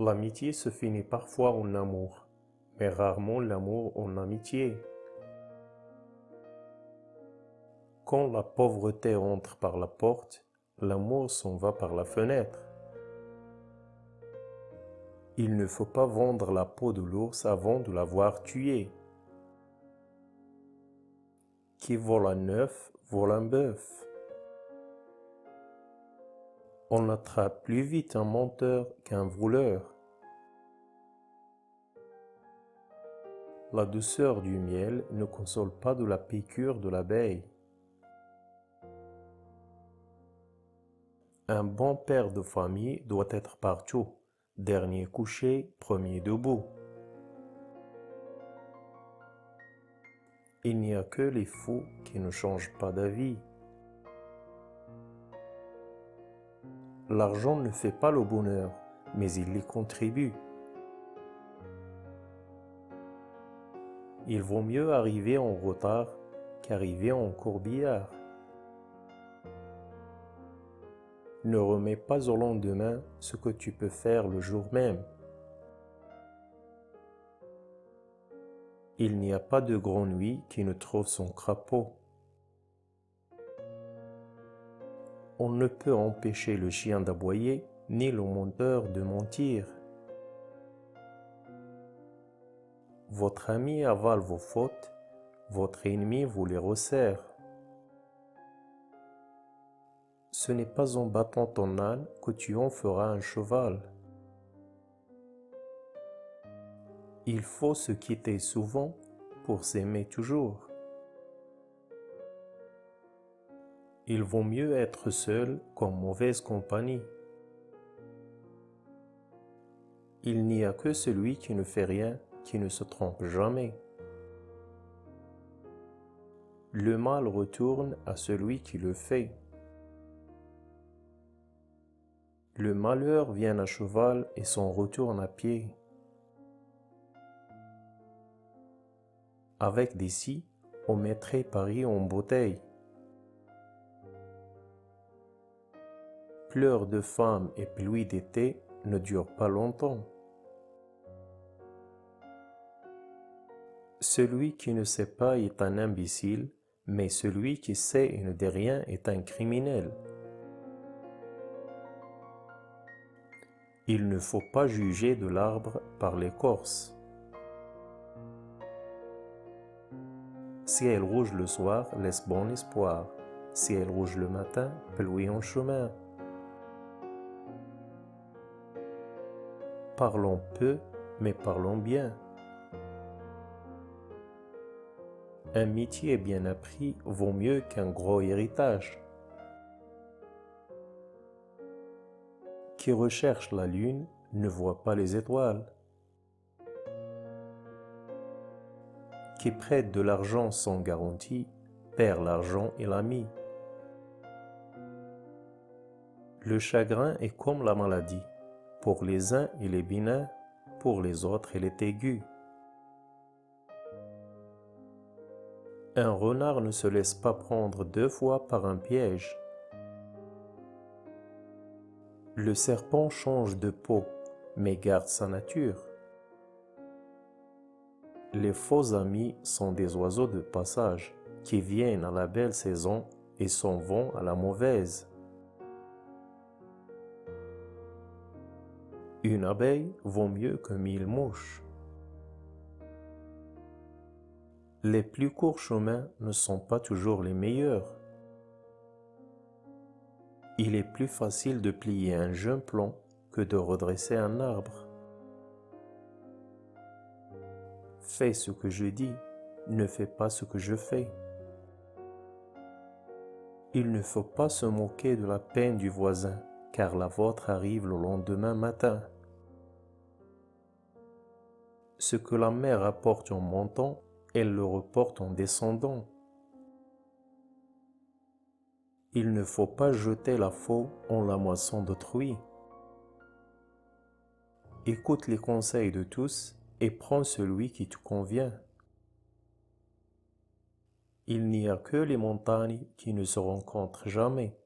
L'amitié se finit parfois en amour, mais rarement l'amour en amitié. Quand la pauvreté entre par la porte, l'amour s'en va par la fenêtre. Il ne faut pas vendre la peau de l'ours avant de l'avoir tué. Qui vole un œuf, vole un bœuf. On attrape plus vite un menteur qu'un voleur. La douceur du miel ne console pas de la piqûre de l'abeille. Un bon père de famille doit être partout, dernier couché, premier debout. Il n'y a que les fous qui ne changent pas d'avis. L'argent ne fait pas le bonheur, mais il y contribue. Il vaut mieux arriver en retard qu'arriver en corbillard. Ne remets pas au lendemain ce que tu peux faire le jour même. Il n'y a pas de grenouille qui ne trouve son crapaud. On ne peut empêcher le chien d'aboyer, ni le menteur de mentir. Votre ami avale vos fautes, votre ennemi vous les resserre. Ce n'est pas en battant ton âne que tu en feras un cheval. Il faut se quitter souvent pour s'aimer toujours. Il vaut mieux être seul qu'en mauvaise compagnie. Il n'y a que celui qui ne fait rien qui ne se trompe jamais. Le mal retourne à celui qui le fait. Le malheur vient à cheval et s'en retourne à pied. Avec des scies, on mettrait Paris en bouteille. Pleurs de femme et pluie d'été ne durent pas longtemps. Celui qui ne sait pas est un imbécile, mais celui qui sait et ne dit rien est un criminel. Il ne faut pas juger de l'arbre par l'écorce. Ciel rouge le soir laisse bon espoir. Ciel rouge le matin, pluie en chemin. Parlons peu, mais parlons bien. Un métier bien appris vaut mieux qu'un gros héritage. Qui recherche la lune ne voit pas les étoiles. Qui prête de l'argent sans garantie perd l'argent et l'ami. Le chagrin est comme la maladie. Pour les uns, il est bénin, pour les autres, il est aigu. Un renard ne se laisse pas prendre 2 fois par un piège. Le serpent change de peau, mais garde sa nature. Les faux amis sont des oiseaux de passage qui viennent à la belle saison et s'en vont à la mauvaise. Une abeille vaut mieux que 1000 mouches. Les plus courts chemins ne sont pas toujours les meilleurs. Il est plus facile de plier un jeune plomb que de redresser un arbre. Fais ce que je dis, ne fais pas ce que je fais. Il ne faut pas se moquer de la peine du voisin, car la vôtre arrive le lendemain matin. Ce que la mer apporte en montant, elle le reporte en descendant. Il ne faut pas jeter la faux en la moisson d'autrui. Écoute les conseils de tous et prends celui qui te convient. Il n'y a que les montagnes qui ne se rencontrent jamais.